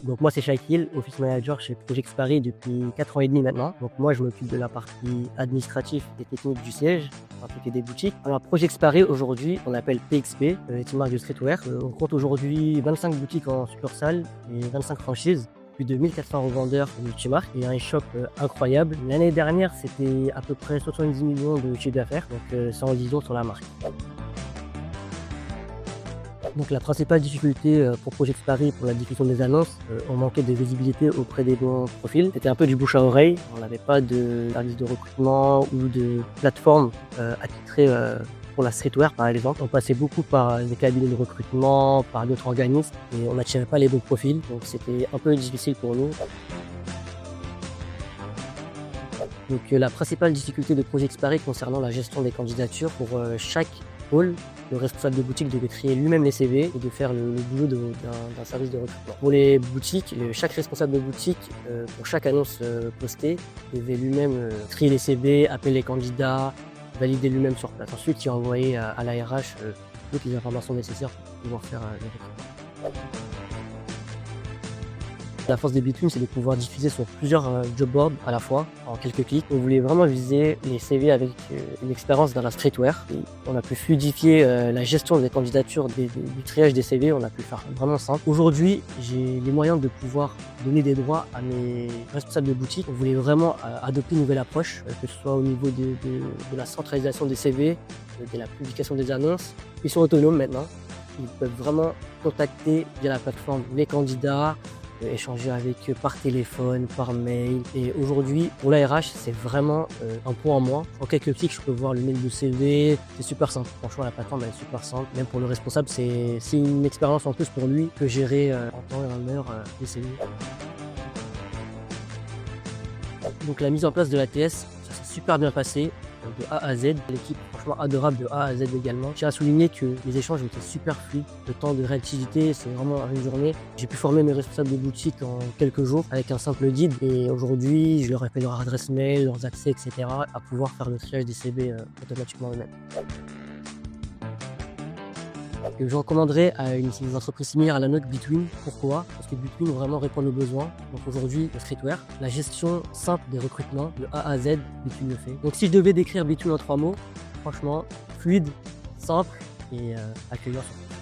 Donc moi c'est Shaquille, Office Manager chez Project Paris depuis 4 ans et demi maintenant. Donc moi je m'occupe de la partie administrative et technique du siège, ainsi que des boutiques. Alors Project Paris aujourd'hui on appelle PXP, c'est une marque de streetwear. On compte aujourd'hui 25 boutiques en succursale et 25 franchises. Plus de 1400 revendeurs multimarques et un e-shop incroyable. L'année dernière c'était à peu près 70 millions de chiffre d'affaires, donc ça en dit long sur la marque. Donc la principale difficulté pour Project Paris pour la diffusion des annonces, on manquait de visibilité auprès des bons profils. C'était un peu du bouche à oreille, on n'avait pas de service de recrutement ou de plateforme attitrée pour la streetwear par exemple. On passait beaucoup par des cabinets de recrutement, par d'autres organismes et on n'attirait pas les bons profils, donc c'était un peu difficile pour nous. Donc la principale difficulté de Project Paris concernant la gestion des candidatures pour chaque pôle, le responsable de boutique devait trier lui-même les CV et de faire le boulot d'un service de recrutement. Pour les boutiques, chaque responsable de boutique, pour chaque annonce postée, devait lui-même trier les CV, appeler les candidats, valider lui-même sur place. Ensuite, il envoyait à la RH toutes les informations nécessaires pour pouvoir faire le recrutement. La force des Between, c'est de pouvoir diffuser sur plusieurs job boards à la fois, en quelques clics. On voulait vraiment viser les CV avec une expérience dans la streetwear. Et on a pu fluidifier la gestion des candidatures, du triage des CV, on a pu faire vraiment simple. Aujourd'hui, j'ai les moyens de pouvoir donner des droits à mes responsables de boutique. On voulait vraiment adopter une nouvelle approche, que ce soit au niveau de la centralisation des CV, de la publication des annonces. Ils sont autonomes maintenant. Ils peuvent vraiment contacter via la plateforme les candidats, échanger avec eux par téléphone, par mail. Et aujourd'hui, pour la RH, c'est vraiment un point en moins. En quelques clics, je peux voir le mail de CV. C'est super simple. Franchement, la plateforme elle est super simple. Même pour le responsable, c'est une expérience en plus pour lui que gérer en temps et en heure les CV. Donc la mise en place de l'ATS, ça s'est super bien passé. De A à Z, l'équipe franchement adorable de A à Z également. Je tiens à souligner que les échanges étaient super fluides. Le temps de réactivité, c'est vraiment une journée. J'ai pu former mes responsables de boutique en quelques jours avec un simple guide. Et aujourd'hui, je leur ai fait leur adresse mail, leurs accès, etc. à pouvoir faire le triage des CV automatiquement eux-mêmes. Que je recommanderais à une entreprise similaire à la nôtre, Between. Pourquoi? Parce que Between vraiment répond aux besoins. Donc aujourd'hui, le streetwear, la gestion simple des recrutements, de A à Z, Between le fait. Donc si je devais décrire Between en 3 mots, franchement, fluide, simple et accueillant surtout.